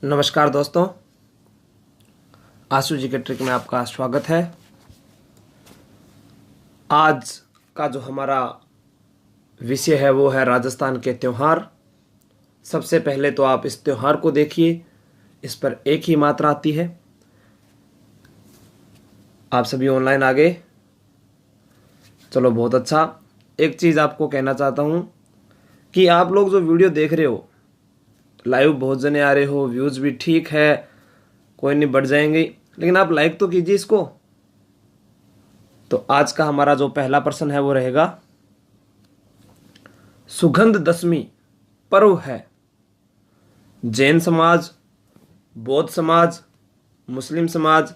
नमस्कार दोस्तों, आशु जी के ट्रिक में आपका स्वागत है। आज का जो हमारा विषय है वो है राजस्थान के त्यौहार। सबसे पहले तो आप इस त्यौहार को देखिए, इस पर एक ही मात्रा आती है। आप सभी ऑनलाइन आ गए, चलो बहुत अच्छा। एक चीज़ आपको कहना चाहता हूँ कि आप लोग जो वीडियो देख रहे हो, लाइव बहुत जने आ रहे हो, व्यूज़ भी ठीक है, कोई नहीं बढ़ जाएंगे, लेकिन आप लाइक तो कीजिए इसको। तो आज का हमारा जो पहला प्रश्न है वो रहेगा, सुगंध दशमी पर्व है जैन समाज, बौद्ध समाज, मुस्लिम समाज,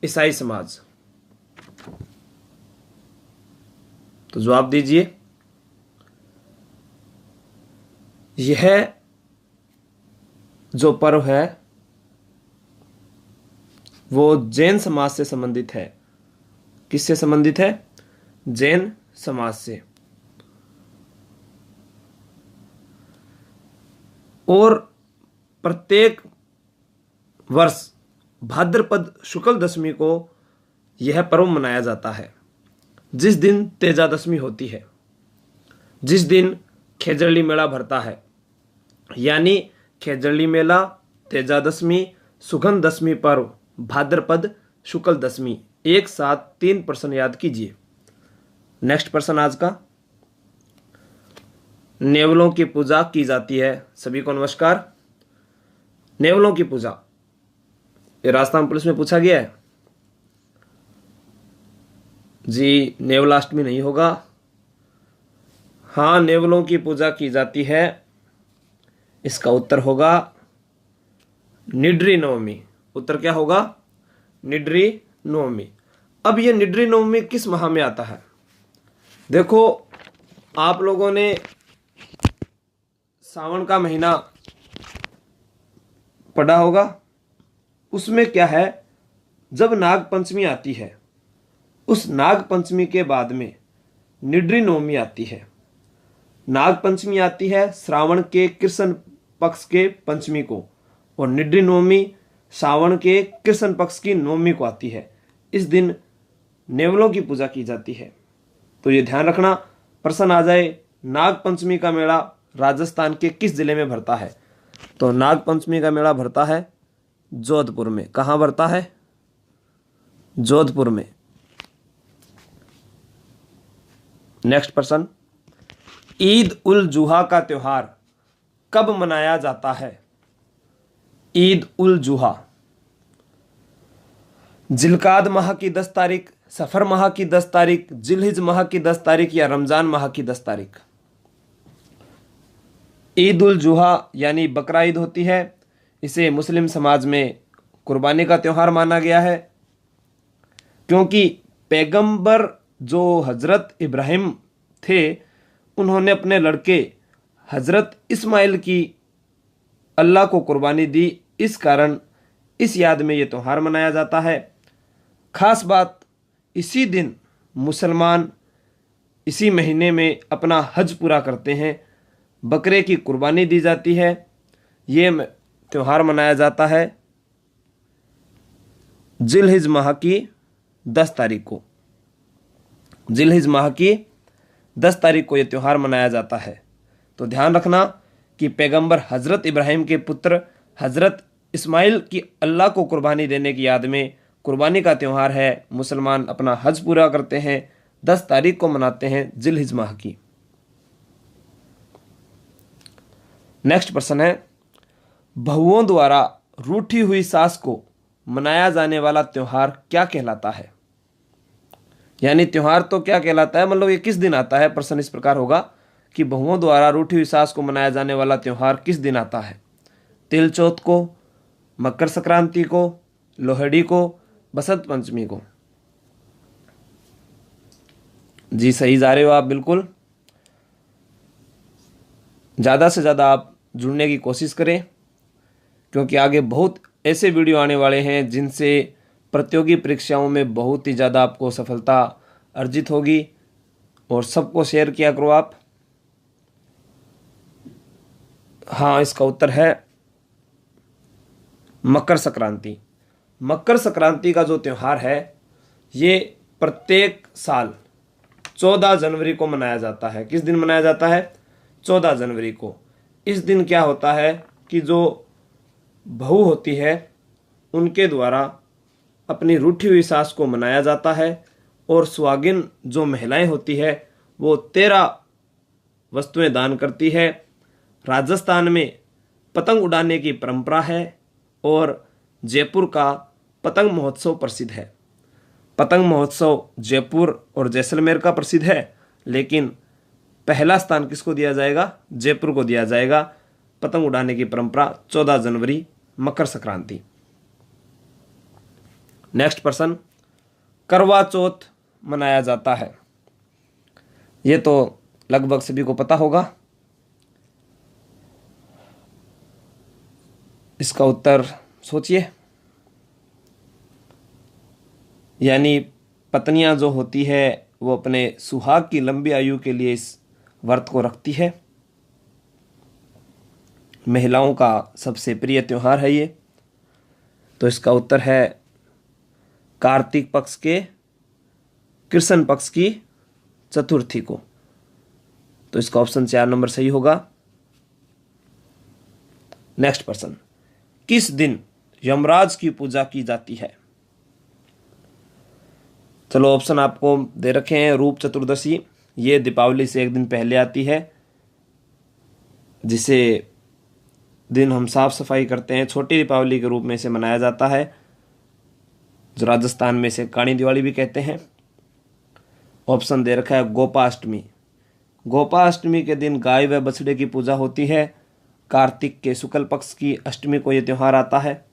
ईसाई समाज। तो जवाब दीजिए। यह जो पर्व है वो जैन समाज से संबंधित है। किससे संबंधित है? जैन समाज से। और प्रत्येक वर्ष भाद्रपद शुक्ल दशमी को यह पर्व मनाया जाता है, जिस दिन तेजा दशमी होती है, जिस दिन खेजड़ली मेला भरता है। यानी खेजड़ली मेला, तेजा दशमी, सुगंध दशमी पर्व, भाद्रपद शुक्ल दशमी, एक साथ 3 प्रश्न याद कीजिए। नेक्स्ट प्रश्न आज का, नेवलों की पूजा की जाती है। सभी को नमस्कार। नेवलों की पूजा ये राजस्थान पुलिस में पूछा गया है जी। नेवलाष्टमी नहीं होगा। हाँ, नेवलों की पूजा की जाती है। इसका उत्तर होगा निड्री नवमी। उत्तर क्या होगा? निड्री नवमी। अब ये निड्री नवमी किस माह में आता है? देखो, आप लोगों ने सावन का महीना पढ़ा होगा। उसमें क्या है, जब नाग पंचमी आती है, उस नाग पंचमी के बाद में निड्री नवमी आती है। नाग पंचमी आती है श्रावण के कृष्ण पक्ष के पंचमी को, और निड्री नवमी श्रावण के कृष्ण पक्ष की नवमी को आती है। इस दिन नेवलों की पूजा की जाती है। तो ये ध्यान रखना, प्रश्न आ जाए नाग पंचमी का मेला राजस्थान के किस जिले में भरता है? तो नाग पंचमी का मेला भरता है जोधपुर में। कहाँ भरता है? जोधपुर में। नेक्स्ट प्रश्न, ईद उल जुहा का त्योहार कब मनाया जाता है? ईद उल जुहा जिलकाद माह की 10 तारीख, सफर माह की 10 तारीख, जिलहिज माह की 10 तारीख या रमजान माह की 10 तारीख? ईद उल जुहा यानी बकरा ईद होती है। इसे मुस्लिम समाज में कुर्बानी का त्यौहार माना गया है, क्योंकि पैगंबर जो हजरत इब्राहिम थे, उन्होंने अपने लड़के हजरत इस्माइल की अल्लाह को कुर्बानी दी। इस कारण इस याद में ये त्यौहार मनाया जाता है। खास बात, इसी दिन मुसलमान इसी महीने में अपना हज पूरा करते हैं, बकरे की कुर्बानी दी जाती है। ये त्यौहार मनाया जाता है जिलहिज माह की 10 तारीख को। जिलहिज माह की 10 तारीख को यह त्यौहार मनाया जाता है। तो ध्यान रखना कि पैगंबर हजरत इब्राहिम के पुत्र हजरत इस्माइल की अल्लाह को कुर्बानी देने की याद में कुर्बानी का त्यौहार है। मुसलमान अपना हज पूरा करते हैं, 10 तारीख को मनाते हैं जिलहिज माह की। नेक्स्ट प्रश्न है, बहुओं द्वारा रूठी हुई सास को मनाया जाने वाला त्यौहार क्या कहलाता है? यानी त्यौहार तो क्या कहलाता है, मतलब ये किस दिन आता है? प्रश्न इस प्रकार होगा कि बहुओं द्वारा रूठी हुई सास को मनाया जाने वाला त्यौहार किस दिन आता है? तिल चौथ को, मकर संक्रांति को, लोहड़ी को, बसंत पंचमी को? जी सही जा रहे हो आप, बिल्कुल। ज़्यादा से ज़्यादा आप जुड़ने की कोशिश करें, क्योंकि आगे बहुत ऐसे वीडियो आने वाले हैं जिनसे प्रतियोगी परीक्षाओं में बहुत ही ज़्यादा आपको सफलता अर्जित होगी। और सबको शेयर किया करो आप। हाँ, इसका उत्तर है मकर संक्रांति। मकर संक्रांति का जो त्यौहार है ये प्रत्येक साल 14 जनवरी को मनाया जाता है। किस दिन मनाया जाता है? 14 जनवरी को। इस दिन क्या होता है कि जो बहू होती है उनके द्वारा अपनी रूठी हुई सास को मनाया जाता है और सुहागिन जो महिलाएं होती है वो 13 वस्तुएं दान करती है। राजस्थान में पतंग उड़ाने की परंपरा है और जयपुर का पतंग महोत्सव प्रसिद्ध है। पतंग महोत्सव जयपुर और जैसलमेर का प्रसिद्ध है, लेकिन पहला स्थान किसको दिया जाएगा? जयपुर को दिया जाएगा। पतंग उड़ाने की परंपरा 14 जनवरी मकर संक्रांति। नेक्स्ट प्रश्न, करवा चौथ मनाया जाता है। ये तो लगभग सभी को पता होगा। इसका उत्तर सोचिए। यानी पत्नियां जो होती है वो अपने सुहाग की लंबी आयु के लिए इस व्रत को रखती है। महिलाओं का सबसे प्रिय त्योहार है ये। तो इसका उत्तर है कार्तिक पक्ष के कृष्ण पक्ष की चतुर्थी को। तो इसका ऑप्शन 4 नंबर सही होगा। नेक्स्ट प्रश्न, किस दिन यमराज की पूजा की जाती है? चलो ऑप्शन आपको दे रखे हैं। रूप चतुर्दशी, ये दीपावली से एक दिन पहले आती है, जिसे दिन हम साफ सफाई करते हैं। छोटी दीपावली के रूप में इसे मनाया जाता है, जो राजस्थान में इसे काणी दिवाली भी कहते हैं। ऑप्शन दे रखा है गोपाष्टमी। गोपाष्टमी के दिन गाय व बछड़े की पूजा होती है। कार्तिक के शुक्ल पक्ष की अष्टमी को यह त्यौहार आता है।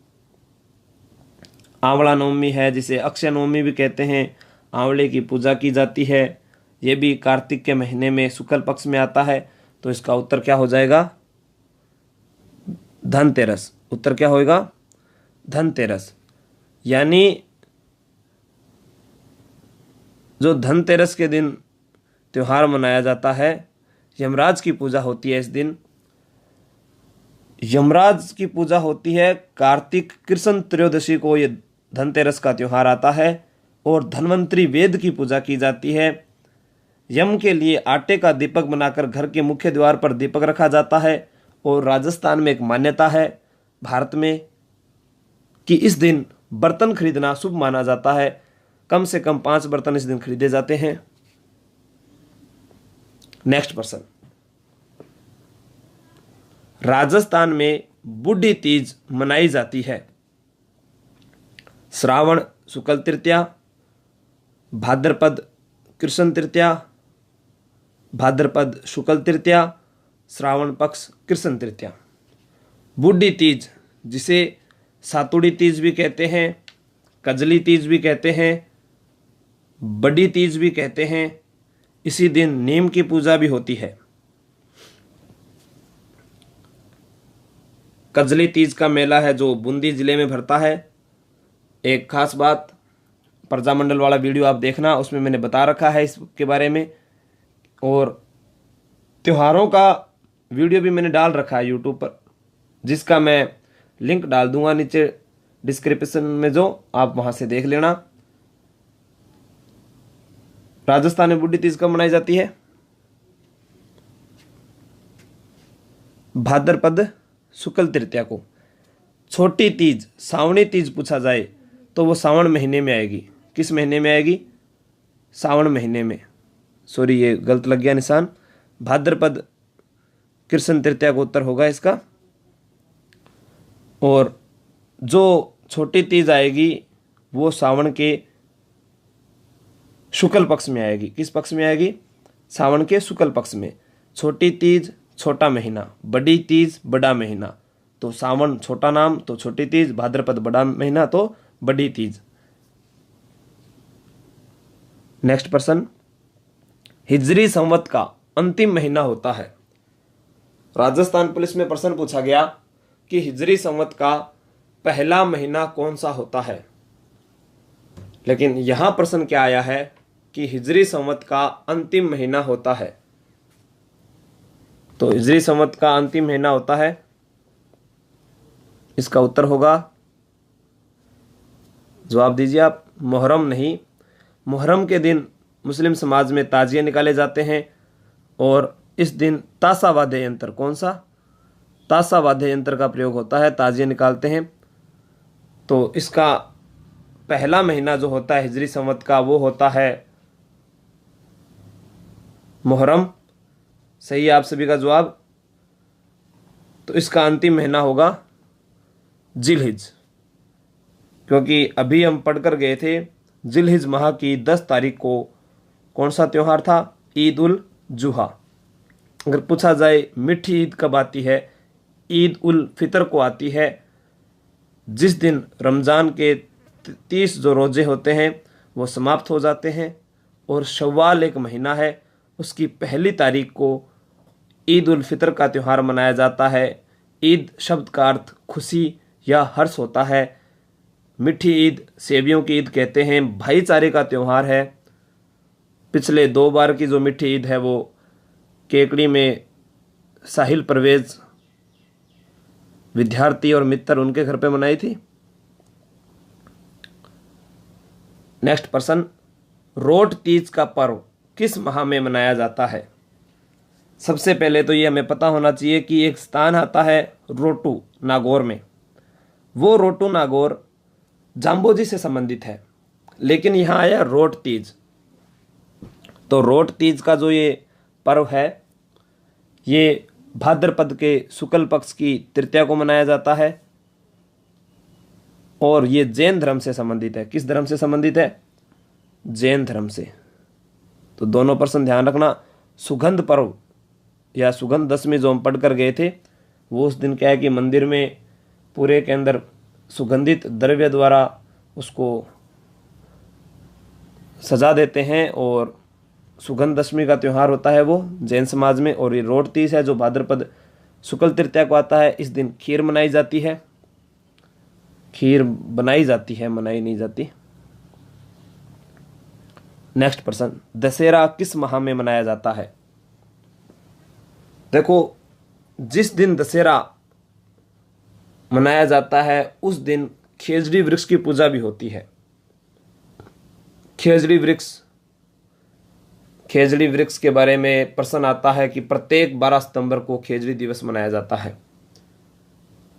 आंवला नवमी है, जिसे अक्षय नवमी भी कहते हैं। आंवले की पूजा की जाती है। यह भी कार्तिक के महीने में शुक्ल पक्ष में आता है। तो इसका उत्तर क्या हो जाएगा? धनतेरस। उत्तर क्या होगा? धनतेरस। यानी जो धनतेरस के दिन त्योहार मनाया जाता है, यमराज की पूजा होती है इस दिन। यमराज की पूजा होती है कार्तिक कृष्ण त्रयोदशी को, ये धनतेरस का त्योहार आता है। और धन्वंतरी वेद की पूजा की जाती है। यम के लिए आटे का दीपक बनाकर घर के मुख्य द्वार पर दीपक रखा जाता है। और राजस्थान में एक मान्यता है भारत में कि इस दिन बर्तन खरीदना शुभ माना जाता है। कम से कम 5 बर्तन इस दिन खरीदे जाते हैं। नेक्स्ट प्रश्न, राजस्थान में बूढ़ी तीज मनाई जाती है। श्रावण शुक्ल तृतीया, भाद्रपद कृष्ण तृतीया, भाद्रपद शुक्ल तृतीया, श्रावण पक्ष कृष्ण तृतीया। बूढ़ी तीज, जिसे सातुड़ी तीज भी कहते हैं, कजली तीज भी कहते हैं, बड़ी तीज भी कहते हैं। इसी दिन नीम की पूजा भी होती है। कजली तीज का मेला है जो बूंदी जिले में भरता है। एक खास बात, प्रजामंडल वाला वीडियो आप देखना, उसमें मैंने बता रखा है इसके बारे में। और त्योहारों का वीडियो भी मैंने डाल रखा है यूट्यूब पर, जिसका मैं लिंक डाल दूंगा नीचे डिस्क्रिप्शन में, जो आप वहां से देख लेना। राजस्थान में बूढ़ी तीज कब मनाई जाती है? भाद्रपद शुक्ल तृतीया को। छोटी तीज, सावणी तीज पूछा जाए तो वो सावन महीने में आएगी। किस महीने में आएगी? सावन महीने में। सॉरी, ये गलत लग गया निशान। भाद्रपद कृष्ण तृतीया को उत्तर होगा इसका। और जो छोटी तीज आएगी वो सावन के शुक्ल पक्ष में आएगी। किस पक्ष में आएगी? सावन के शुक्ल पक्ष में। छोटी तीज छोटा महीना, बड़ी तीज बड़ा महीना। तो सावन छोटा नाम तो छोटी तीज, भाद्रपद बड़ा महीना तो बड़ी तीज। नेक्स्ट प्रश्न, हिजरी संवत का अंतिम महीना होता है। राजस्थान पुलिस में प्रश्न पूछा गया कि हिजरी संवत का पहला महीना कौन सा होता है। लेकिन यहां प्रश्न क्या आया है कि हिजरी संवत का अंतिम महीना होता है। तो हिजरी संवत का अंतिम महीना होता है, इसका उत्तर होगा जवाब दीजिए आप। मुहर्रम नहीं। मुहर्रम के दिन मुस्लिम समाज में ताजिए निकाले जाते हैं और इस दिन ताशा वाद्य यंत्र, कौन सा? ताशा वाद्य यंत्र का प्रयोग होता है, ताजिए निकालते हैं। तो इसका पहला महीना जो होता है हिजरी संवत का, वो होता है मुहर्रम। सही है आप सभी का जवाब। तो इसका अंतिम महीना होगा जिलहिज, क्योंकि अभी हम पढ़कर गए थे जिलहिज माह की 10 तारीख को कौन सा त्यौहार था? ईद उल जुहा। अगर पूछा जाए मीठी ईद कब आती है, ईद उल फितर को आती है, जिस दिन रमज़ान के 30 जो रोज़े होते हैं वो समाप्त हो जाते हैं और शव्वाल एक महीना है, उसकी पहली तारीख को ईद उल फितर का त्यौहार मनाया जाता है। ईद शब्द का अर्थ खुशी या हर्ष होता है। मीठी ईद, सेवियों की ईद कहते हैं, भाईचारे का त्यौहार है। पिछले 2 बार की जो मीठी ईद है वो केकड़ी में साहिल परवेज विद्यार्थी और मित्र उनके घर पे मनाई थी। नेक्स्ट प्रश्न, रोट तीज का पर्व किस माह में मनाया जाता है? सबसे पहले तो ये हमें पता होना चाहिए कि एक स्थान आता है रोटू नागौर में। वो रोटू नागौर जाम्बोजी से संबंधित है, लेकिन यहाँ आया रोट तीज। तो रोट तीज का जो ये पर्व है ये भाद्रपद के शुक्ल पक्ष की तृतीया को मनाया जाता है और ये जैन धर्म से संबंधित है। किस धर्म से संबंधित है? जैन धर्म से। तो दोनों प्रश्न ध्यान रखना। सुगंध पर्व या सुगंध दशमी जो हम पढ़ कर गए थे, वो उस दिन क्या है कि मंदिर में पूरे के अंदर सुगंधित द्रव्य द्वारा उसको सजा देते हैं और सुगंध दशमी का त्यौहार होता है वो जैन समाज में। और ये रोट तीज है जो भाद्रपद शुक्ल तृतीया को आता है। इस दिन खीर मनाई जाती है, खीर बनाई जाती है, मनाई नहीं जाती। नेक्स्ट प्रश्न, दशहरा किस माह में मनाया जाता है? देखो, जिस दिन दशहरा मनाया जाता है उस दिन खेजड़ी वृक्ष की पूजा भी होती है। खेजड़ी वृक्ष के बारे में प्रश्न आता है कि प्रत्येक 12 सितंबर को खेजड़ी दिवस मनाया जाता है,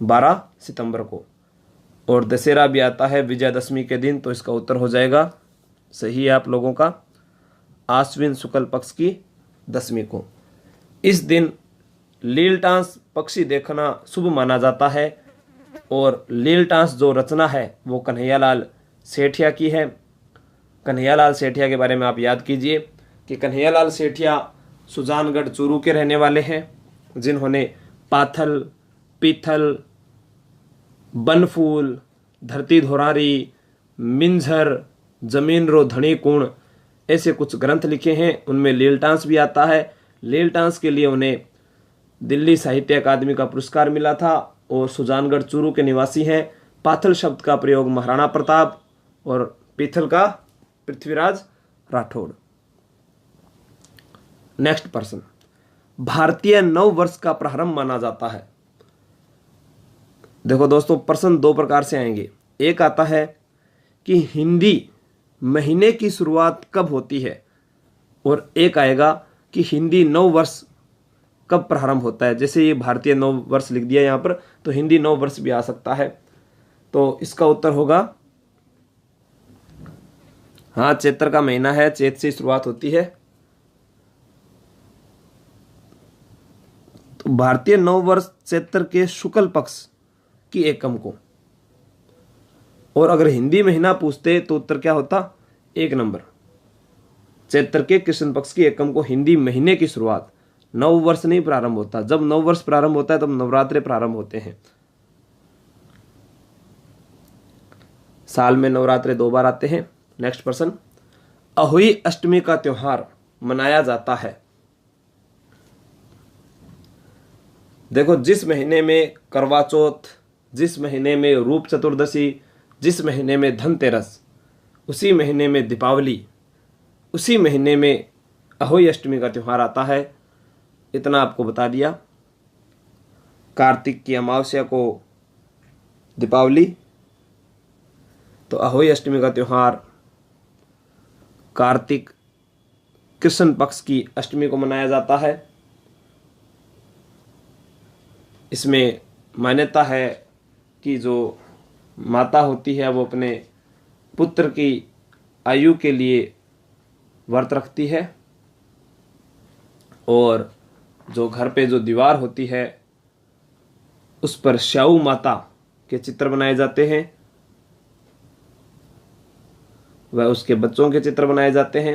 12 सितंबर को। और दशहरा भी आता है विजयादशमी के दिन। तो इसका उत्तर हो जाएगा, सही है आप लोगों का, आश्विन शुक्ल पक्ष की दशमी को। इस दिन लीलटांस पक्षी देखना शुभ माना जाता है और लीलटांस जो रचना है वो कन्हैयालाल सेठिया की है। कन्हैयालाल सेठिया के बारे में आप याद कीजिए कि कन्हैयालाल सेठिया सुजानगढ़ चूरू के रहने वाले हैं, जिन्होंने पाथल, पीथल, बनफूल, धरती धोरारी, मिंझर, जमीन रो धनी कुण ऐसे कुछ ग्रंथ लिखे हैं। उनमें लीलटांस भी आता है। लीलटांस के लिए उन्हें दिल्ली साहित्य अकादमी का पुरस्कार मिला था और सुजानगढ़ चूरू के निवासी हैं। पाथल शब्द का प्रयोग महाराणा प्रताप और पीथल का पृथ्वीराज राठौड़। नेक्स्ट प्रश्न, भारतीय नव वर्ष का प्रारंभ माना जाता है। देखो दोस्तों, प्रश्न 2 प्रकार से आएंगे। एक आता है कि हिंदी महीने की शुरुआत कब होती है और एक आएगा कि हिंदी नव वर्ष कब प्रारंभ होता है। जैसे ये भारतीय नव वर्ष लिख दिया यहाँ पर, तो हिंदी नव वर्ष भी आ सकता है। तो इसका उत्तर होगा हाँ, चैत्र का महीना है, चैत से शुरुआत होती है। तो भारतीय नव वर्ष चैत्र के शुक्ल पक्ष की एकम को। और अगर हिंदी महीना पूछते तो उत्तर क्या होता? 1 नंबर, चैत्र के कृष्ण पक्ष की एकम को हिंदी महीने की शुरुआत। नव वर्ष नहीं प्रारंभ होता। जब नव वर्ष प्रारंभ होता है तब नवरात्रे प्रारंभ होते हैं। साल में नवरात्रे 2 बार आते हैं। नेक्स्ट प्रश्न, अहोई अष्टमी का त्योहार मनाया जाता है। देखो, जिस महीने में करवा चौथ, जिस महीने में रूप चतुर्दशी, जिस महीने में धनतेरस, उसी महीने में दीपावली, उसी महीने में अहोई अष्टमी का त्यौहार आता है। इतना आपको बता दिया। कार्तिक की अमावस्या को दीपावली, तो अहोई अष्टमी का त्यौहार कार्तिक कृष्ण पक्ष की अष्टमी को मनाया जाता है। इसमें मान्यता है कि जो माता होती है वो अपने पुत्र की आयु के लिए व्रत रखती है, और जो घर पे जो दीवार होती है उस पर श्याऊ माता के चित्र बनाए जाते हैं, वह उसके बच्चों के चित्र बनाए जाते हैं।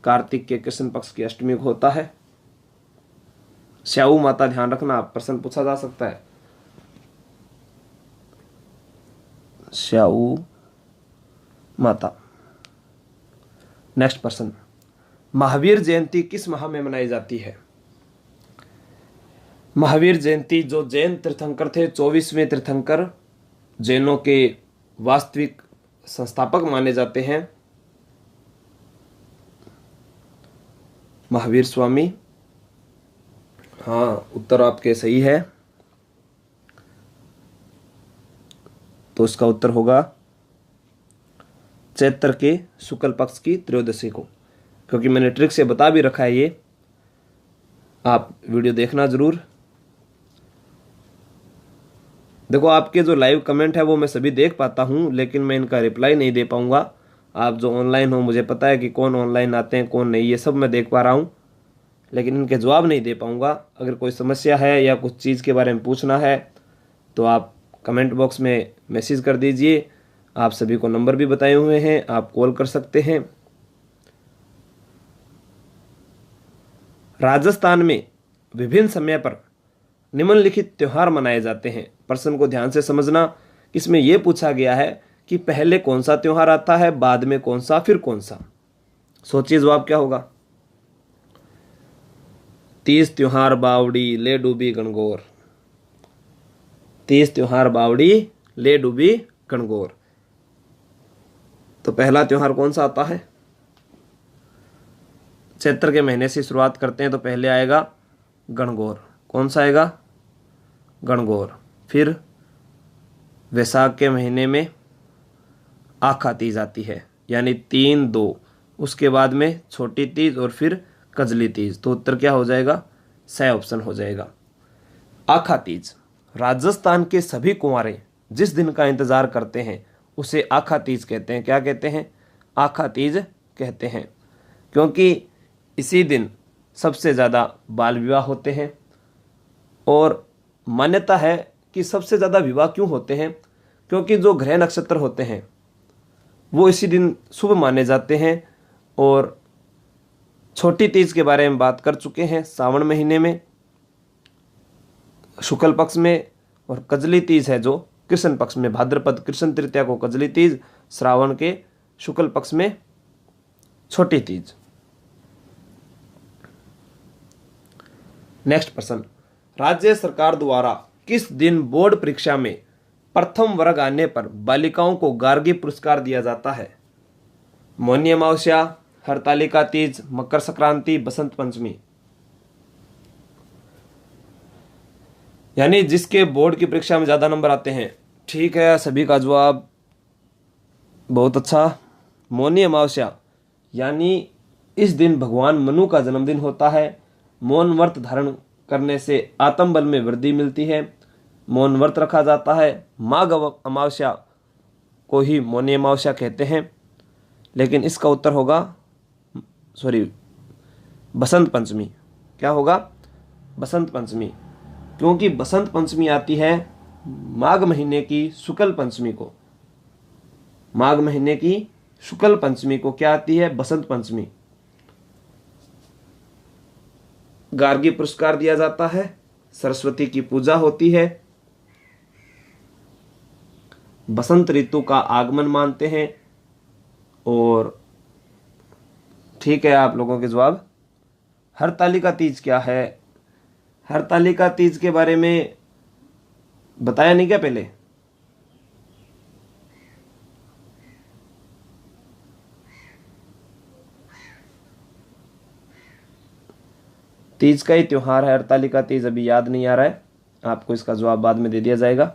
कार्तिक के कृष्ण पक्ष की अष्टमी को होता है श्याऊ माता, ध्यान रखना, प्रश्न पूछा जा सकता है। श्याऊ माता। नेक्स्ट प्रश्न, महावीर जयंती किस माह में मनाई जाती है? महावीर जयंती, जो जैन तीर्थंकर थे, 24वें तीर्थंकर, जैनों के वास्तविक संस्थापक माने जाते हैं, महावीर स्वामी। हाँ, उत्तर आपके सही है। तो इसका उत्तर होगा चैत्र के शुक्ल पक्ष की त्रयोदशी को, क्योंकि मैंने ट्रिक से बता भी रखा है ये, आप वीडियो देखना जरूर। देखो, आपके जो लाइव कमेंट है वो मैं सभी देख पाता हूँ, लेकिन मैं इनका रिप्लाई नहीं दे पाऊंगा। आप जो ऑनलाइन हो, मुझे पता है कि कौन ऑनलाइन आते हैं कौन नहीं, ये सब मैं देख पा रहा हूँ, लेकिन इनके जवाब नहीं दे पाऊंगा। अगर कोई समस्या है या कुछ चीज़ के बारे में पूछना है तो आप कमेंट बॉक्स में मैसेज कर दीजिए। आप सभी को नंबर भी बताए हुए हैं, आप कॉल कर सकते हैं। राजस्थान में विभिन्न समय पर निम्नलिखित त्योहार मनाए जाते हैं। प्रश्न को ध्यान से समझना। इसमें यह पूछा गया है कि पहले कौन सा त्योहार आता है, बाद में कौन सा, फिर कौन सा। सोचिए जवाब क्या होगा। तीज त्योहार बावड़ी, ले डूबी गणगौर। तीज त्योहार बावड़ी, ले डूबी गणगौर। तो पहला त्योहार कौन सा आता है? चैत्र के महीने से शुरुआत करते हैं तो पहले आएगा गणगौर। कौन सा आएगा? गणगौर। फिर वैशाख के महीने में आखा तीज आती है, यानी 3-2। उसके बाद में छोटी तीज और फिर कजली तीज। तो उत्तर क्या हो जाएगा? सही ऑप्शन हो जाएगा, आखा तीज। राजस्थान के सभी कुंवारे जिस दिन का इंतजार करते हैं उसे आखा तीज कहते हैं। क्या कहते हैं? आखा तीज कहते हैं, क्योंकि इसी दिन सबसे ज़्यादा बाल विवाह होते हैं। और मान्यता है कि सबसे ज़्यादा विवाह क्यों होते हैं? क्योंकि जो ग्रह नक्षत्र होते हैं वो इसी दिन शुभ माने जाते हैं। और छोटी तीज के बारे में बात कर चुके हैं, सावन महीने में शुक्ल पक्ष में, और कजली तीज है जो कृष्ण पक्ष में, भाद्रपद कृष्ण तृतीया को कजली तीज, श्रावण के शुक्ल पक्ष में छोटी तीज। नेक्स्ट प्रश्न, राज्य सरकार द्वारा किस दिन बोर्ड परीक्षा में प्रथम वर्ग आने पर बालिकाओं को गार्गी पुरस्कार दिया जाता है? मौनी अमावस्या, हरतालिका तीज, मकर संक्रांति, बसंत पंचमी। यानी जिसके बोर्ड की परीक्षा में ज्यादा नंबर आते हैं। ठीक है, सभी का जवाब बहुत अच्छा। मौनी अमावस्या, यानी इस दिन भगवान मनु का जन्मदिन होता है। मौन व्रत धारण करने से आत्मबल में वृद्धि मिलती है। मौन व्रत रखा जाता है। माघ अमावस्या को ही मौनी अमावस्या कहते हैं, लेकिन इसका उत्तर होगा बसंत पंचमी। क्या होगा? बसंत पंचमी, क्योंकि बसंत पंचमी आती है माघ महीने की शुक्ल पंचमी को। माघ महीने की शुक्ल पंचमी को क्या आती है? बसंत पंचमी। गार्गी पुरस्कार दिया जाता है, सरस्वती की पूजा होती है, बसंत ऋतु का आगमन मानते हैं। और ठीक है, आप लोगों के जवाब। हरतालिका तीज क्या है? हरतालिका तीज के बारे में बताया नहीं क्या पहले? तीज का ही त्योहार है हरतालिका तीज, अभी याद नहीं आ रहा है आपको, इसका जवाब बाद में दे दिया जाएगा।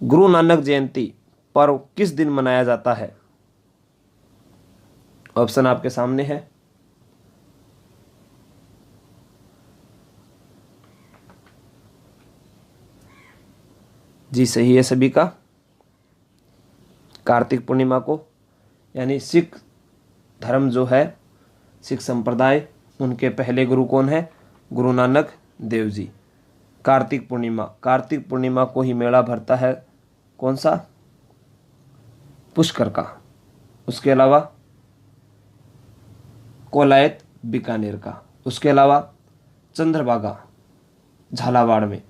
गुरु नानक जयंती पर्व किस दिन मनाया जाता है? ऑप्शन आपके सामने है। जी सही है सभी का, कार्तिक पूर्णिमा को। यानी सिख धर्म जो है, सिख संप्रदाय, उनके पहले गुरु कौन है? गुरु नानक देव जी। कार्तिक पूर्णिमा को ही मेला भरता है कौन सा? पुष्कर का। उसके अलावा कोलायत बीकानेर का। उसके अलावा चंद्रभागा झालावाड़ में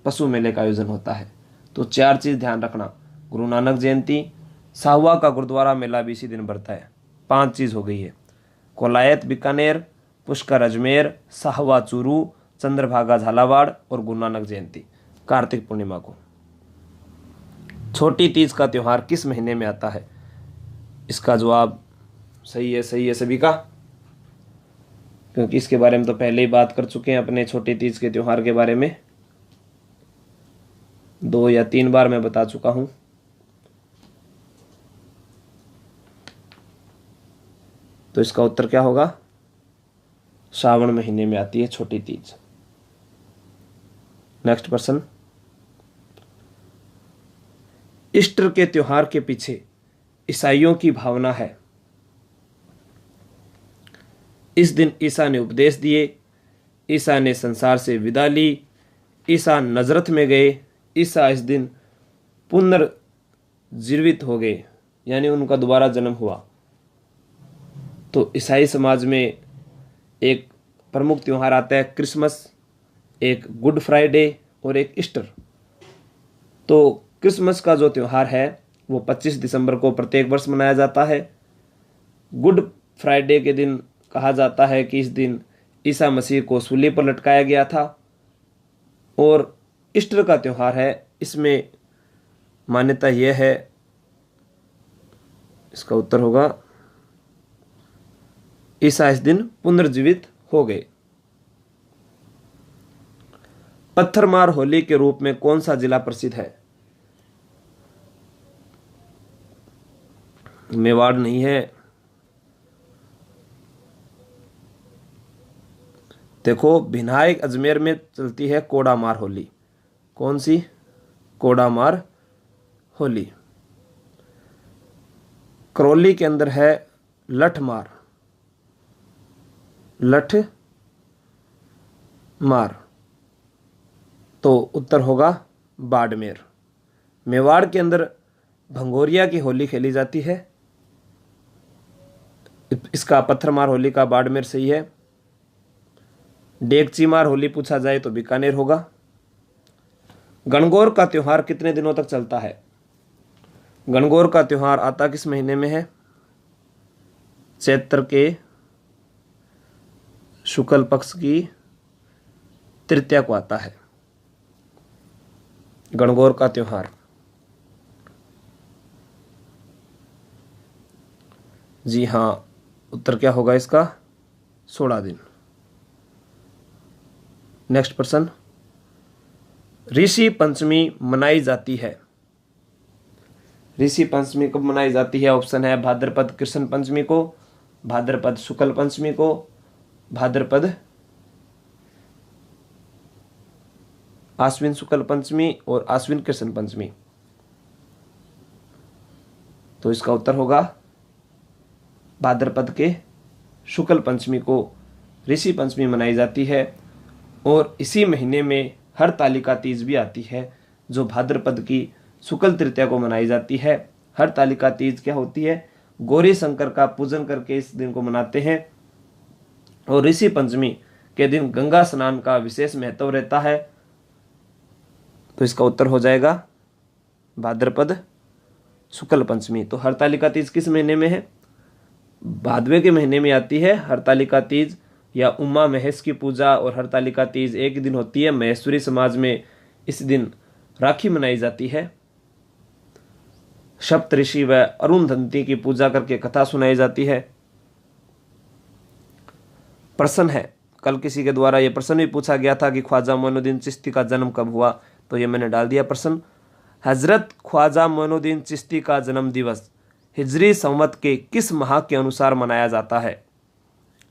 पशु मेले का आयोजन होता है। तो 4 चीज ध्यान रखना, गुरु नानक जयंती, साहुआ का गुरुद्वारा मेला भी इसी दिन भरता है। 5 चीज हो गई है, कोलायत बीकानेर, पुष्कर अजमेर, साहुआ चूरू, चंद्रभागा झालावाड़ और गुरु नानक जयंती कार्तिक पूर्णिमा को। छोटी तीज का त्योहार किस महीने में आता है? इसका जवाब सही है सभी का, क्योंकि इसके बारे में तो पहले ही बात कर चुके हैं अपने छोटी तीज के त्योहार के बारे में, 2 या 3 बार मैं बता चुका हूं। तो इसका उत्तर क्या होगा? श्रावण महीने में आती है छोटी तीज। नेक्स्ट प्रश्न, ईस्टर के त्योहार के पीछे ईसाइयों की भावना है। इस दिन ईसा ने उपदेश दिए, ईसा ने संसार से विदा ली, ईसा नजरत में गए, ईसा इस दिन पुनर्जीवित हो गए, यानी उनका दोबारा जन्म हुआ। तो ईसाई समाज में एक प्रमुख त्योहार आता है क्रिसमस, एक गुड फ्राइडे और एक ईस्टर। तो क्रिसमस का जो त्योहार है वो 25 दिसंबर को प्रत्येक वर्ष मनाया जाता है। गुड फ्राइडे के दिन कहा जाता है कि इस दिन ईसा मसीह को सूली पर लटकाया गया था। और ईस्टर का त्योहार है, इसमें मान्यता यह है, इसका उत्तर होगा ईसा इस दिन पुनर्जीवित हो गए। पत्थरमार होली के रूप में कौन सा जिला प्रसिद्ध है? मेवाड़ नहीं है। देखो, भिनायक अजमेर में चलती है कोडामार होली। कौन सी? कोडामार होली। करौली के अंदर है लठमार, लठ मार। तो उत्तर होगा बाड़मेर। मेवाड़ के अंदर भंगोरिया की होली खेली जाती है, इसका पत्थरमार होली का बाड़मेर सही है। डेगची मार होली पूछा जाए तो बीकानेर होगा। गणगौर का त्योहार कितने दिनों तक चलता है? गणगौर का त्योहार आता किस महीने में है? चैत्र के शुक्ल पक्ष की तृतीया को आता है गणगौर का त्योहार। जी हाँ, उत्तर क्या होगा इसका? 16 दिन। नेक्स्ट प्रश्न, ऋषि पंचमी मनाई जाती है। ऋषि पंचमी कब मनाई जाती है? ऑप्शन है भाद्रपद कृष्ण पंचमी को, भाद्रपद शुक्ल पंचमी को, भाद्रपद आश्विन शुक्ल पंचमी और आश्विन कृष्ण पंचमी। तो इसका उत्तर होगा भाद्रपद के शुक्ल पंचमी को ऋषि पंचमी मनाई जाती है। और इसी महीने में हरतालिका तीज भी आती है, जो भाद्रपद की शुक्ल तृतीया को मनाई जाती है। हरतालिका तीज क्या होती है? गौरी शंकर का पूजन करके इस दिन को मनाते हैं। और ऋषि पंचमी के दिन गंगा स्नान का विशेष महत्व रहता है। तो इसका उत्तर हो जाएगा भाद्रपद शुक्ल पंचमी। तो हरतालिका तीज किस महीने में है? भादवे के महीने में आती है हरतालिका तीज, या उमा महेश की पूजा और हरतालिका तीज एक ही दिन होती है। महेश्वरी समाज में इस दिन राखी मनाई जाती है। सप्तऋषि व अरुणधंती की पूजा करके कथा सुनाई जाती है। प्रश्न है, कल किसी के द्वारा यह प्रश्न भी पूछा गया था कि ख्वाजा मोइनुद्दीन चिश्ती का जन्म कब हुआ, तो ये मैंने डाल दिया प्रश्न। हजरत ख्वाजा मोइनुद्दीन चिश्ती का जन्म दिवस हिजरी संवत के किस माह के अनुसार मनाया जाता है?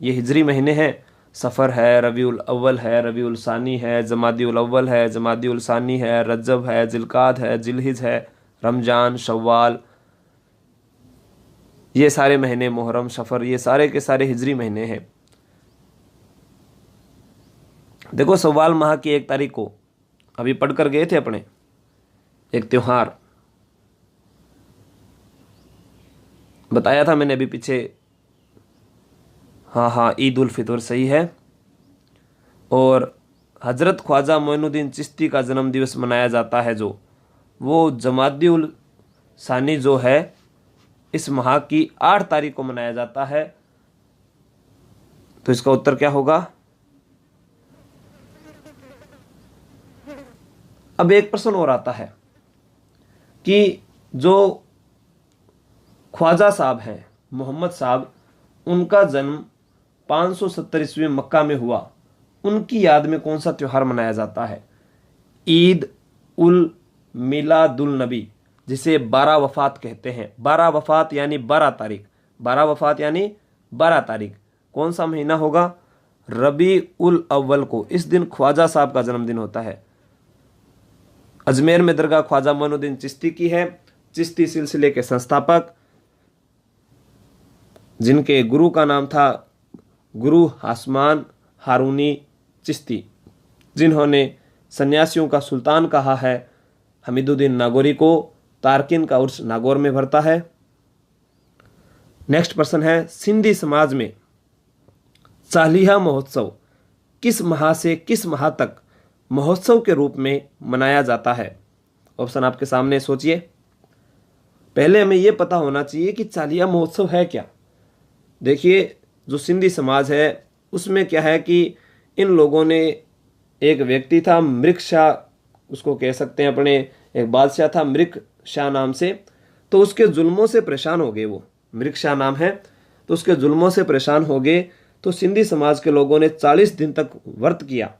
ये हिजरी महीने हैं, सफ़र है, रबीउल अव्वल है, रबीउल सानी है, जमादिउल अव्वल है, जमादिउल सानी है, रजब है, जिलकाद है, जिलहिज है, रमजान, शव्वाल, ये सारे महीने, मुहर्रम, सफ़र, ये सारे के सारे हिजरी महीने हैं। देखो, शव्वाल माह की 1 तारीख को अभी पढ़कर गए थे अपने एक त्योहार बताया था मैंने अभी पीछे। हाँ, ईद उल फितर सही है। और हजरत ख्वाजा मोइनुद्दीन चिश्ती का जन्म दिवस मनाया जाता है जो, वो जमादिउल सानी जो है इस माह की 8 तारीख को मनाया जाता है। तो इसका उत्तर क्या होगा? अब एक प्रश्न और आता है कि जो ख्वाजा साहब हैं, मोहम्मद साहब, उनका जन्म 570 ईस्वी में मक्का में हुआ, उनकी याद में कौन सा त्योहार मनाया जाता है? ईद उल मिलादुल नबी, जिसे 12 वफात कहते हैं। 12 वफात यानी 12 तारीख, 12 वफात यानी 12 तारीख। कौन सा महीना होगा? रबी उल अव्वल को। इस दिन ख्वाजा साहब का जन्मदिन होता है। अजमेर में दरगाह ख्वाजा मोइनुद्दीन चिश्ती की है। चिश्ती सिलसिले के संस्थापक, जिनके गुरु का नाम था गुरु हासमान हारूनी चिश्ती, जिन्होंने सन्यासियों का सुल्तान कहा है। हमीदुद्दीन नागौरी को तारकिन का उर्स नागौर में भरता है। नेक्स्ट प्रश्न है, सिंधी समाज में चालिया महोत्सव किस माह से किस माह तक महोत्सव के रूप में मनाया जाता है? ऑप्शन आपके सामने, सोचिए। पहले हमें यह पता होना चाहिए कि चालिया महोत्सव है क्या। देखिए, जो सिंधी समाज है उसमें क्या है कि इन लोगों ने, एक व्यक्ति था मृग शाह, उसको कह सकते हैं, अपने एक बादशाह था मृग शाह नाम से, तो उसके जुल्मों से परेशान हो गए। वो मृग शाह नाम है, तो उसके जुल्मों से परेशान हो गए। तो सिंधी समाज के लोगों ने 40 दिन तक व्रत किया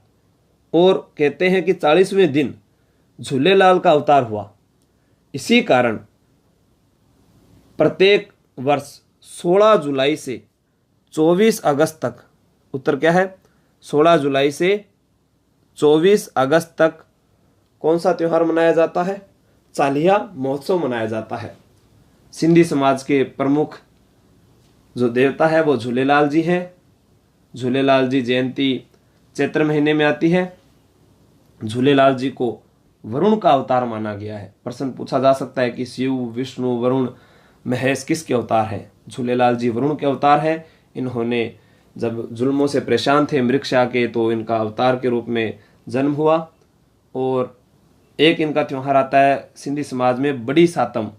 और कहते हैं कि 40वें दिन झूलेलाल का अवतार हुआ। इसी कारण प्रत्येक वर्ष 16 जुलाई से 24 अगस्त तक, उत्तर क्या है? 16 जुलाई से 24 अगस्त तक कौन सा त्योहार मनाया जाता है? चालिया महोत्सव मनाया जाता है। सिंधी समाज के प्रमुख जो देवता है वो झूलेलाल जी हैं। झूलेलाल जी जयंती चैत्र महीने में आती है। झूलेलाल जी को वरुण का अवतार माना गया है। प्रश्न पूछा जा सकता है कि शिव, विष्णु, वरुण, महेश किसके अवतार हैं? झूलेलाल जी वरुण के अवतार हैं। इन्होंने जब जुल्मों से परेशान थे मृग शाह के, तो इनका अवतार के रूप में जन्म हुआ। और एक इनका त्योहार आता है सिंधी समाज में, बड़ी सातम,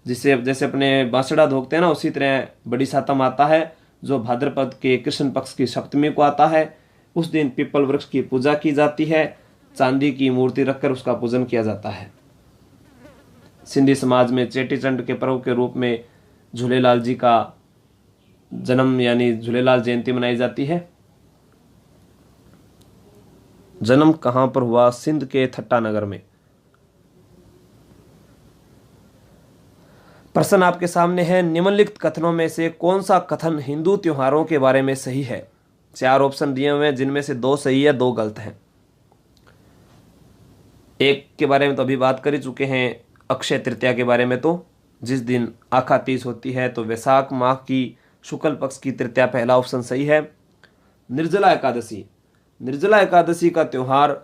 जिसे जैसे अपने बांसड़ा धोखते हैं ना, उसी तरह बड़ी सातम आता है, जो भाद्रपद के कृष्ण पक्ष की सप्तमी को आता है। उस दिन पीपल वृक्ष की पूजा की जाती है, चांदी की मूर्ति रखकर उसका पूजन किया जाता है। सिंधी समाज में चेटीचंड के पर्व के रूप में झूलेलाल जी का जन्म यानी झूलेलाल जयंती मनाई जाती है। जन्म कहां पर हुआ? सिंध के थट्टा नगर में। प्रश्न आपके सामने है, निम्नलिखित कथनों में से कौन सा कथन हिंदू त्योहारों के बारे में सही है? 4 ऑप्शन दिए हुए हैं, जिनमें से 2 सही है, 2 गलत हैं। एक के बारे में तो अभी बात कर ही चुके हैं, अक्षय तृतीया के बारे में, तो जिस दिन आखा तीज होती है, तो वैशाख माह की शुक्ल पक्ष की तृतीया, पहला ऑप्शन सही है। निर्जला एकादशी, निर्जला एकादशी का त्योहार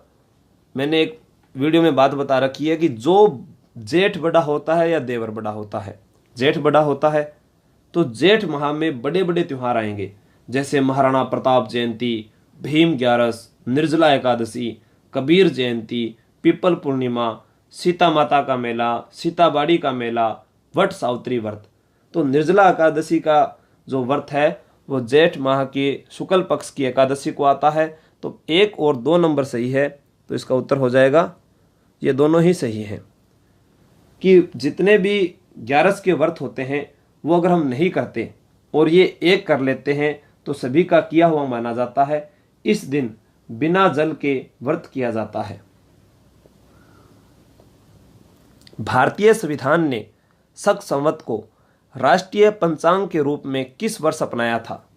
मैंने एक वीडियो में बात बता रखी है कि जो जेठ बड़ा होता है या देवर बड़ा होता है, जेठ बड़ा होता है, तो जेठ माह में बड़े बड़े त्योहार आएंगे, जैसे महाराणा प्रताप जयंती, भीम ग्यारस, निर्जला एकादशी, कबीर जयंती, पीपल पूर्णिमा, सीता माता का मेला, सीताबाड़ी का मेला, वट सावित्री व्रत। तो निर्जला एकादशी का जो व्रत है वो जेठ माह की शुक्ल पक्ष की एकादशी को आता है। तो 1 और 2 नंबर सही है, तो इसका उत्तर हो जाएगा, ये दोनों ही सही हैं, कि जितने भी 11 के व्रत होते हैं वो अगर हम नहीं करते और ये एक कर लेते हैं तो सभी का किया हुआ माना जाता है। इस दिन बिना जल के व्रत किया जाता है। भारतीय संविधान ने शक संवत को राष्ट्रीय पंचांग के रूप में किस वर्ष अपनाया था?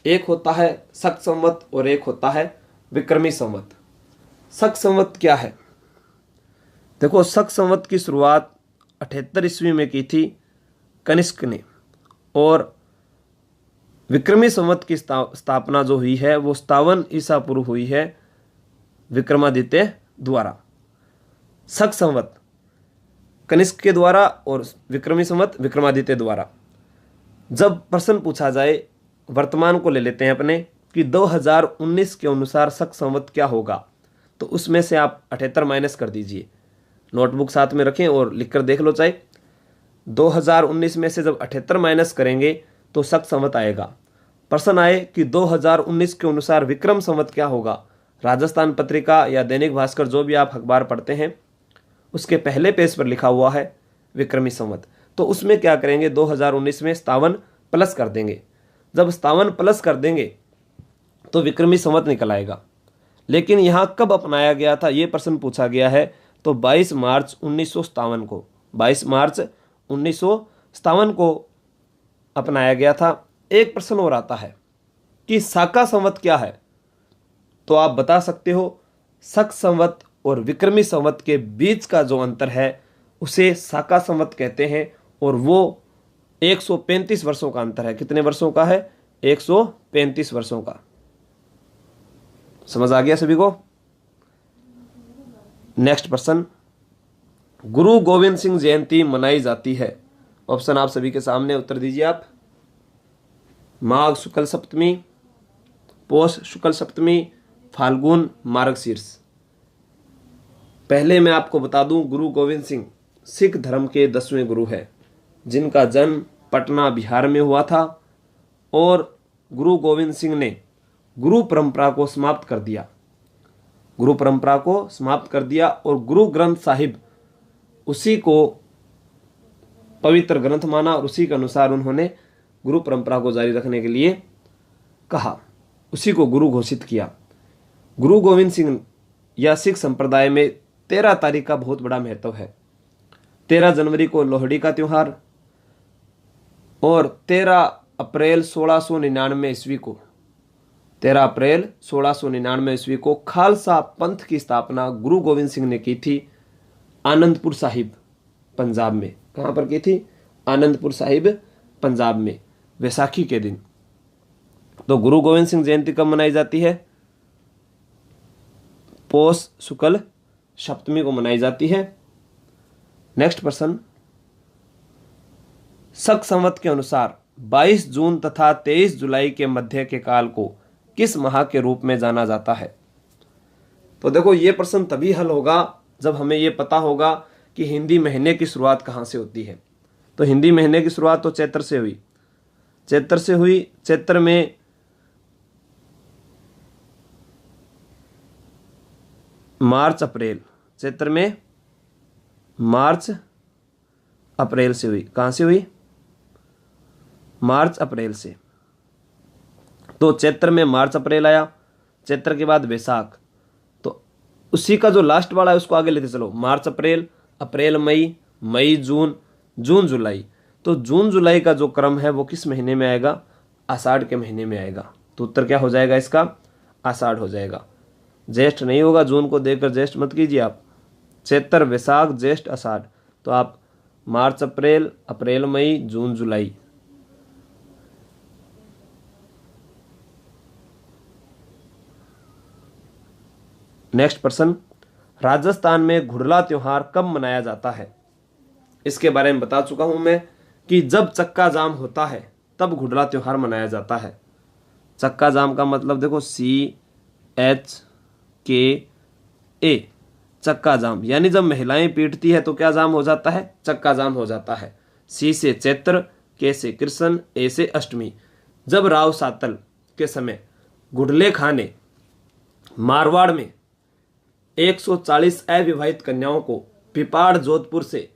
एक होता है शक संवत और एक होता है विक्रमी संवत। शक संवत क्या है? देखो, शक संवत की शुरुआत 78 ईस्वी में की थी कनिष्क ने, और विक्रमी संवत की स्थापना जो हुई है वो 57 ईसा पूर्व हुई है विक्रमादित्य द्वारा। शक संवत कनिष्क के द्वारा और विक्रमी संवत विक्रमादित्य द्वारा। जब प्रश्न पूछा जाए, वर्तमान को ले लेते हैं अपने, कि 2019 के अनुसार शक संवत क्या होगा, तो उसमें से आप 78 माइनस कर दीजिए। नोटबुक साथ में रखें और लिखकर देख लो चाहे। 2019 में से जब 78 माइनस करेंगे तो शक संवत आएगा। प्रश्न आए कि 2019 के अनुसार विक्रम संवत क्या होगा, राजस्थान पत्रिका या दैनिक भास्कर जो भी आप अखबार पढ़ते हैं उसके पहले पेज पर लिखा हुआ है विक्रमी संवत। तो उसमें क्या करेंगे, 2019 में 57 प्लस कर देंगे। जब 57 प्लस कर देंगे तो विक्रमी संवत निकल आएगा। लेकिन यहाँ कब अपनाया गया था ये प्रश्न पूछा गया है, तो 22 मार्च 1957 को, 22 मार्च 1957 को अपनाया गया था। एक प्रश्न और आता है कि शाका संवत क्या है, तो आप बता सकते हो शक संवत और विक्रमी संवत के बीच का जो अंतर है उसे शाका संवत कहते हैं, और वो 135 वर्षों का अंतर है। कितने वर्षों का है? 135 वर्षों का। समझ आ गया सभी को? नेक्स्ट प्रश्न, गुरु गोविंद सिंह जयंती मनाई जाती है। ऑप्शन आप सभी के सामने, उत्तर दीजिए आप। माघ शुक्ल सप्तमी, पौष शुक्ल सप्तमी, फाल्गुन मार्गशीर्ष। पहले मैं आपको बता दूं, गुरु गोविंद सिंह सिख धर्म के 10वें गुरु है, जिनका जन्म पटना बिहार में हुआ था, और गुरु गोविंद सिंह ने गुरु परंपरा को समाप्त कर दिया। गुरु परंपरा को समाप्त कर दिया और गुरु ग्रंथ साहिब उसी को पवित्र ग्रंथ माना, और उसी के अनुसार उन्होंने गुरु परंपरा को जारी रखने के लिए कहा, उसी को गुरु घोषित किया। गुरु गोविंद सिंह या सिख संप्रदाय में 13 तारीख का बहुत बड़ा महत्व है। 13 जनवरी को लोहड़ी का त्योहार, और 13 अप्रैल 1699 ईस्वी को, 13 अप्रैल 1699 ईस्वी को खालसा पंथ की स्थापना गुरु गोविंद सिंह ने की थी आनंदपुर साहिब पंजाब में। कहां पर की थी? आनंदपुर साहिब पंजाब में, वैसाखी के दिन। तो गुरु गोविंद सिंह जयंती कब मनाई जाती है? पौष शुक्ल सप्तमी को मनाई जाती है। नेक्स्ट प्रश्न, शक संवत के अनुसार 22 जून तथा 23 जुलाई के मध्य के काल को किस माह के रूप में जाना जाता है? तो देखो, ये प्रश्न तभी हल होगा जब हमें ये पता होगा कि हिंदी महीने की शुरुआत कहां से होती है। तो हिंदी महीने की शुरुआत तो चैत्र से हुई, चैत्र से हुई। चैत्र में मार्च अप्रैल, चैत्र में मार्च अप्रैल से हुई। कहां से हुई? मार्च अप्रैल से। तो चैत्र में मार्च अप्रैल आया, चैत्र के बाद वैशाख, तो उसी का जो लास्ट वाला है उसको आगे लेते चलो। मार्च अप्रैल, अप्रैल मई, मई जून, जून जुलाई। तो जून जुलाई का जो क्रम है वो किस महीने में आएगा? आषाढ़ के महीने में आएगा। तो उत्तर क्या हो जाएगा इसका? आषाढ़ हो जाएगा। ज्येष्ठ नहीं होगा, जून को देखकर ज्येष्ठ मत कीजिए आप। चैत्र, वैशाख, ज्येष्ठ, आषाढ़। तो आप मार्च अप्रैल, अप्रैल मई, जून जुलाई। नेक्स्ट प्रश्न, राजस्थान में घुड़ला त्योहार कब मनाया जाता है? इसके बारे में बता चुका हूं मैं कि जब चक्का जाम होता है तब घुड़ला त्योहार मनाया जाता है। चक्का जाम का मतलब देखो, CHKA, चक्का जाम, यानी जब महिलाएं पीटती है तो क्या जाम हो जाता है? चक्का जाम हो जाता है। C से चैत्र, K से कृष्ण, A से अष्टमी। जब राव सातल के समय घुड़ले खां ने मारवाड़ में 140 अविवाहित कन्याओं को पिपाड़ जोधपुर से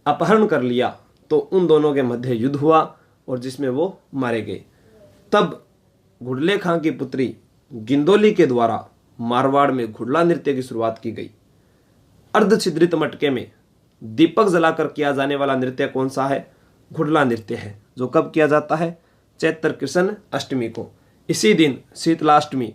अपहरण कर लिया, तो उन दोनों के मध्य युद्ध हुआ और जिसमें वो मारे गए। तब घुड़ले खां की पुत्री गिंदोली के द्वारा मारवाड़ में घुड़ला नृत्य की शुरुआत की गई। अर्धछिद्रित मटके में दीपक जलाकर किया जाने वाला नृत्य कौन सा है? घुड़ला नृत्य है, जो कब किया जाता है? चैत्र कृष्ण अष्टमी को। इसी दिन शीतलाष्टमी,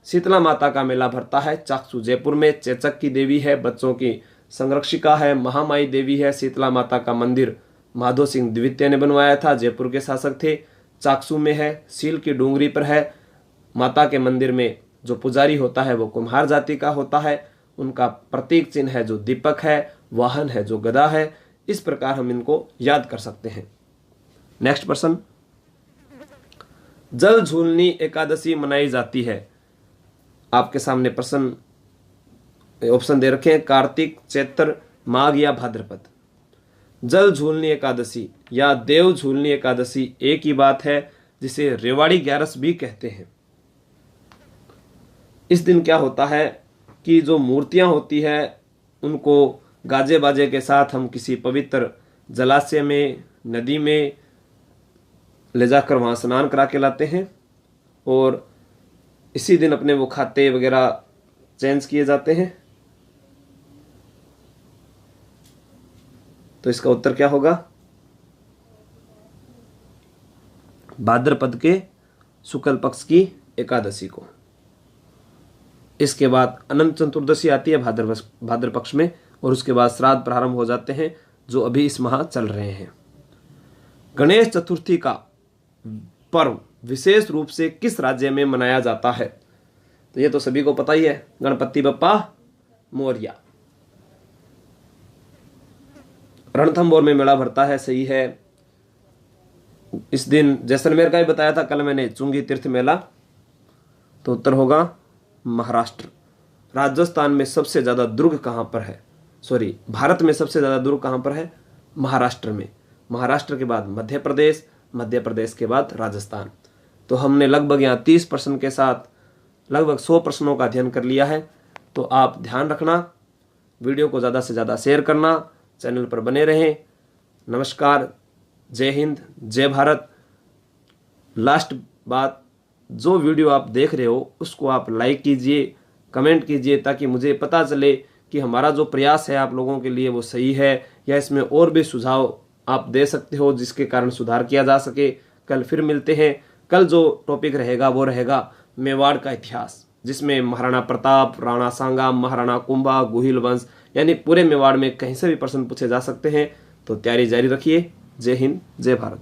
शीतला माता का मेला भरता है चाकसू जयपुर में। चेचक की देवी है, बच्चों की संरक्षिका है, महामाई देवी है। शीतला माता का मंदिर माधो सिंह द्वितीय ने बनवाया था, जयपुर के शासक थे। चाकसू में है, सील की डूंगरी पर है। माता के मंदिर में जो पुजारी होता है वो कुम्हार जाति का होता है। उनका प्रतीक चिन्ह है जो दीपक है, वाहन है जो गदा है। इस प्रकार हम इनको याद कर सकते हैं। नेक्स्ट प्रश्न, जल झूलनी एकादशी मनाई जाती है। आपके सामने प्रश्न ऑप्शन दे रखे हैं, कार्तिक, चैत्र, माघ या भाद्रपद। जल झूलनी एकादशी या देव झूलनी एकादशी एक ही बात है, जिसे रेवाड़ी ग्यारस भी कहते हैं। इस दिन क्या होता है कि जो मूर्तियां होती है उनको गाजे बाजे के साथ हम किसी पवित्र जलाशय में, नदी में ले जाकर वहां स्नान करा के लाते हैं और इसी दिन अपने वो खाते वगैरह चेंज किए जाते हैं। तो इसका उत्तर क्या होगा? भाद्रपद के शुक्ल पक्ष की एकादशी को। इसके बाद अनंत चतुर्दशी आती है भाद्र पक्ष में, और उसके बाद श्राद्ध प्रारंभ हो जाते हैं जो अभी इस माह चल रहे हैं। गणेश चतुर्थी का पर्व विशेष रूप से किस राज्य में मनाया जाता है? तो ये तो सभी को पता ही है, गणपति बप्पा मोरया। रणथंभौर में मेला भरता है, सही है। इस दिन जैसलमेर का ही बताया था कल मैंने, चुंगी तीर्थ मेला। तो उत्तर होगा महाराष्ट्र। राजस्थान में सबसे ज्यादा दुर्ग कहां पर है? सॉरी, भारत में सबसे ज्यादा दुर्ग कहां पर है? महाराष्ट्र में। महाराष्ट्र के बाद मध्य प्रदेश, मध्य प्रदेश के बाद राजस्थान। तो हमने लगभग यहाँ 30 प्रश्न के साथ लगभग 100 प्रश्नों का अध्ययन कर लिया है। तो आप ध्यान रखना, वीडियो को ज़्यादा से ज़्यादा शेयर करना, चैनल पर बने रहें। नमस्कार, जय हिंद, जय भारत। लास्ट बात, जो वीडियो आप देख रहे हो उसको आप लाइक कीजिए, कमेंट कीजिए, ताकि मुझे पता चले कि हमारा जो प्रयास है आप लोगों के लिए वो सही है, या इसमें और भी सुझाव आप दे सकते हो जिसके कारण सुधार किया जा सके। कल फिर मिलते हैं। कल जो टॉपिक रहेगा वो रहेगा मेवाड़ का इतिहास, जिसमें महाराणा प्रताप, राणा सांगा, महाराणा कुंभा, गुहिल वंश, यानी पूरे मेवाड़ में कहीं से भी प्रश्न पूछे जा सकते हैं। तो तैयारी जारी रखिए। जय हिंद, जय भारत।